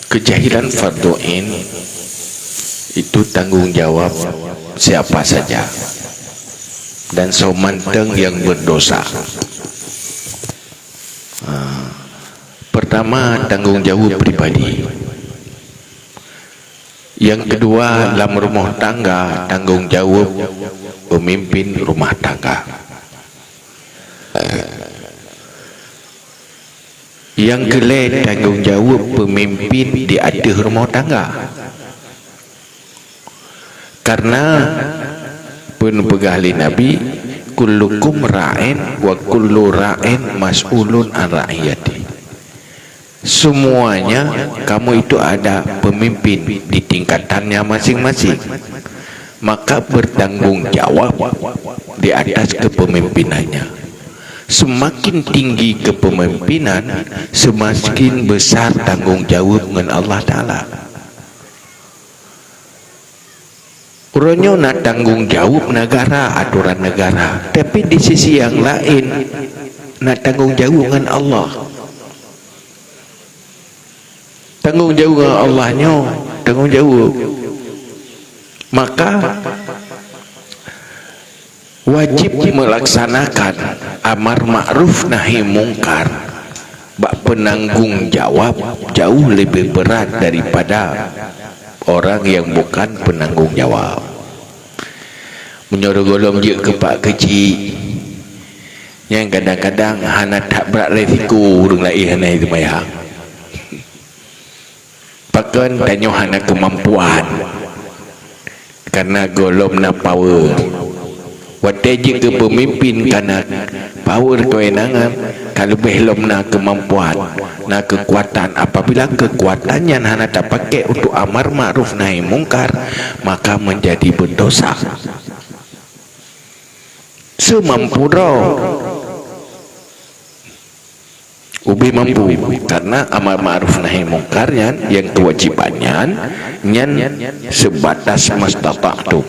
kejahilan fardhu ain itu tanggung jawab siapa saja dan somanteng yang berdosa. Pertama, tanggung jawab pribadi. Yang kedua, dalam rumah tangga, tanggung jawab pemimpin rumah tangga. Yang kelima, tanggung jawab pemimpin di atas rumah tangga. Karena pun pegahli Nabi, kullukum ra'in wa kullu ra'in mas'ulun an ra'iyati. Semuanya kamu itu ada pemimpin di tingkatannya masing-masing, maka bertanggung jawab di atas kepemimpinannya. Semakin tinggi kepemimpinan, semakin besar tanggung jawab dengan Allah Ta'ala. Orangnya nak tanggung jawab negara, aturan negara, tapi di sisi yang lain nak tanggung jawab dengan Allah. Tanggung jawab dengan Allahnya, tanggung jawab. Maka wajib melaksanakan amar ma'ruf nahi mungkar. Bak penanggung jawab jauh lebih berat daripada orang yang bukan penanggung jawab. Menyuruh golong je ke pak kecil yang kadang-kadang hana tak berat resiko urung lain hana itu bayang. Pakan tanya hana kemampuan karena golong na power. Wajib ke pemimpin karena power kewenangan, kalau belum na kemampuan, na kekuatan. Apabila kekuatannya hana tak pakai untuk amar ma'ruf nahi mungkar, maka menjadi berdosa. Semampu roh ubi mampu, karena amar ma'ruf nahi mungkarnya yang kewajibannya nyan sebatas mastata'tum,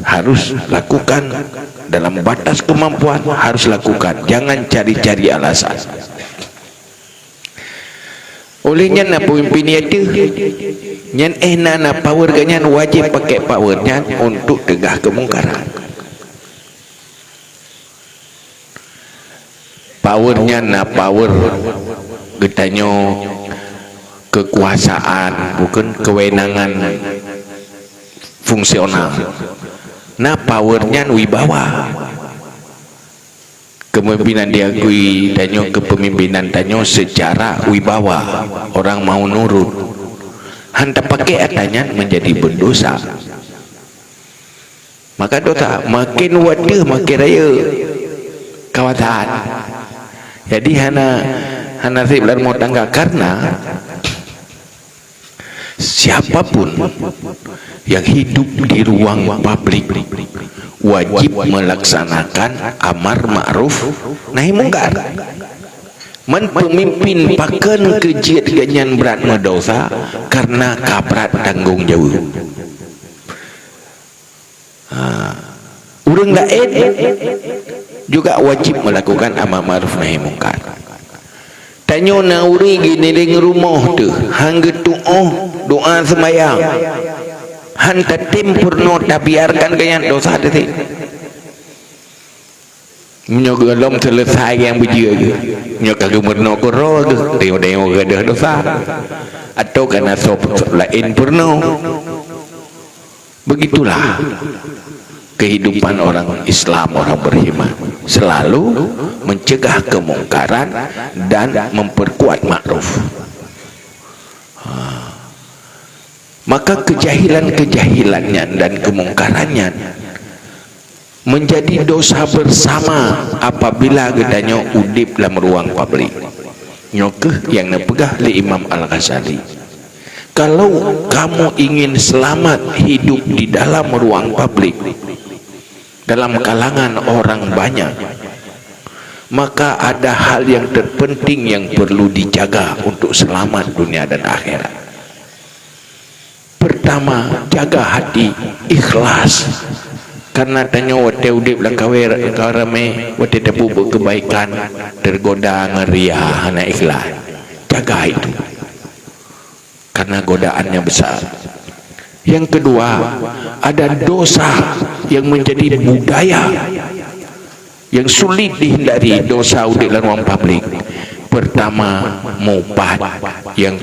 harus lakukan dalam batas kemampuan, harus lakukan, jangan cari-cari alasan. Olehnya na pemimpin itu nyan na power ganyan wajib pakai powernya untuk tegah kemungkaran. Powernya na power getanyo kekuasaan, bukan kewenangan fungsional. Nah powernya wibawa. Kepemimpinan diakui tanyo kepemimpinan tanyo secara wibawa, orang mau nurut. Hantar pakai atanya menjadi berdosa. Maka dosa makin wadah makin raya kawasan. Jadi hana siblar mau tangga, karena siapapun yang hidup di ruang publik wajib melaksanakan amar ma'ruf nahi mungkar. Man pemimpin pakan kejiat ganyan berat mendosa karena kabrat tanggung jawab. Urang lain juga wajib melakukan amar ma'ruf nahi mungkar. Tanyo na uri gini deng rumah tu hang doa sembahyang hanta tempurno tak biarkan ganyan dosa tadi. Menyogalom selesai yang berjaya ke nyoka gemerno koro ke tengok gadah dosa atau karena sop lain purno. Begitulah kehidupan orang Islam, orang beriman, selalu mencegah kemungkaran dan memperkuat ma'ruf. Maka kejahilannya dan kemungkarannya menjadi dosa bersama apabila gedanya udip dalam ruang publik. Nyokeh yang napegah li Imam Al-Ghazali, kalau kamu ingin selamat hidup di dalam ruang publik, dalam kalangan orang banyak, maka ada hal yang terpenting yang perlu dijaga untuk selamat dunia dan akhirat. Pertama, jaga hati, ikhlas. karena tanya wate udip lang karame wate tepu kebaikan tergoda ngeriah hana ikhlas. Jaga itu karena godaannya besar. Yang kedua, ada dosa yang menjadi budaya yang sulit dihindari, dosa udip dalam ruang publik. Pertama mupat, yang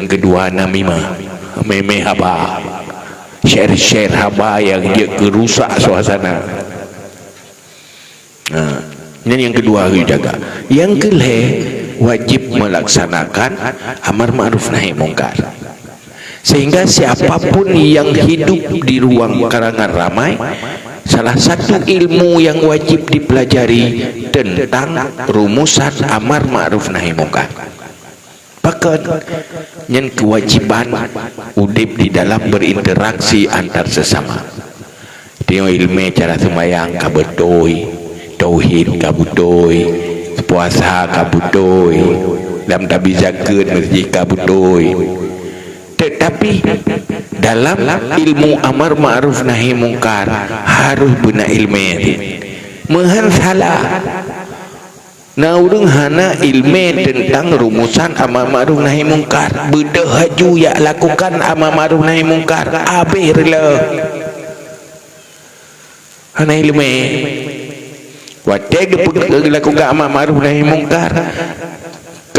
kedua namimah, memeh haba, share haba yang dia kerusak suasana. Nah, ini yang kedua harus jaga. Yang kelih, wajib melaksanakan amar ma'ruf nahi mungkar. Sehingga siapapun yang hidup di ruang karangan ramai, salah satu ilmu yang wajib dipelajari tentang rumusan amar ma'ruf nahi mungkar. Bahkan yang kewajiban udip di dalam berinteraksi antar sesama. Tengok ilmu cara sembahyang kabutoi, tauhid kabutoi, puasa kabutoi, dalam tabi zakat masjid kabutoi. Tetapi dalam ilmu amar ma'ruf nahi mungkar harus guna ilmu itu. Mahan salah. Na urang hana ilmu tentang rumusan amar ma'ruf nahi mungkar. Beda haju ya lakukan amar ma'ruf nahi mungkar. Habis rela. Hana ilmu. Wate lakukan amar ma'ruf nahi mungkar.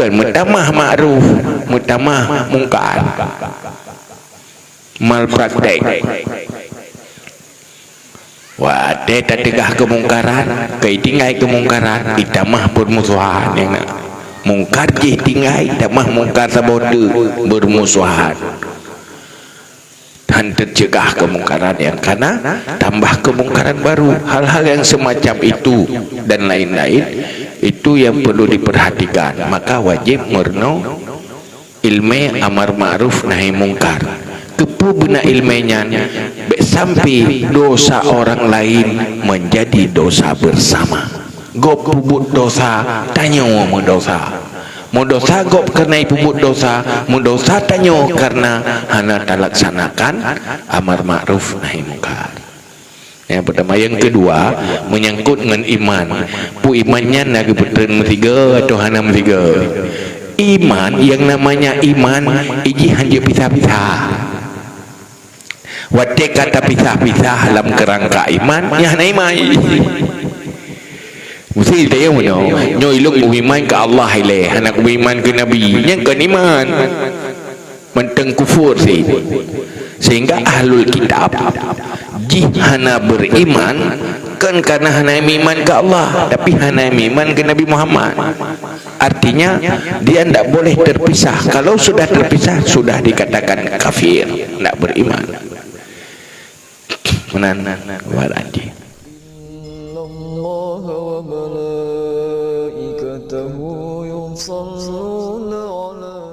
Mutamah ma'ruf, mutamah mungkar, mal praktek. Wate tategah kemungkaran, kai tinggai kemungkaran, itamah bermusuhan yang nak. Mungkar je tinggai, itamah mungkar sabodu bermusuhan. Dan tercegah kemungkaran yang karena tambah kemungkaran baru. Hal-hal yang semacam itu dan lain-lain itu yang perlu diperhatikan. Maka wajib merno ilmu amar ma'ruf nahi mungkar. Kepu bina ilmunya sampai dosa orang lain menjadi dosa bersama. Gop pubut dosa, tanya mau dosa. Mau dosa gop karena pubut dosa, mau dosa tanya karena hana talaksanakan amar ma'ruf nahi mungkar. Yang pertama. Yang kedua, menyangkut dengan iman. Pu imannya nak betul tiga atau hana tiga. Iman yang namanya iman iji hanya pisah-pisah. Wate kata pisah-pisah dalam kerangka iman, ya hana iman. Mesti dia nyo ilok iman ke Allah ile, anak iman ke Nabi, yang kan iman. Menteng kufur sih. Sehingga ahlul kitab hana beriman kan karena hana iman ke Allah, tapi hana iman ke Nabi Muhammad. Artinya dia tidak boleh terpisah. Kalau sudah terpisah sudah dikatakan kafir, tidak beriman. Menan waranji. Allah wa malaikatahu yusalluna ala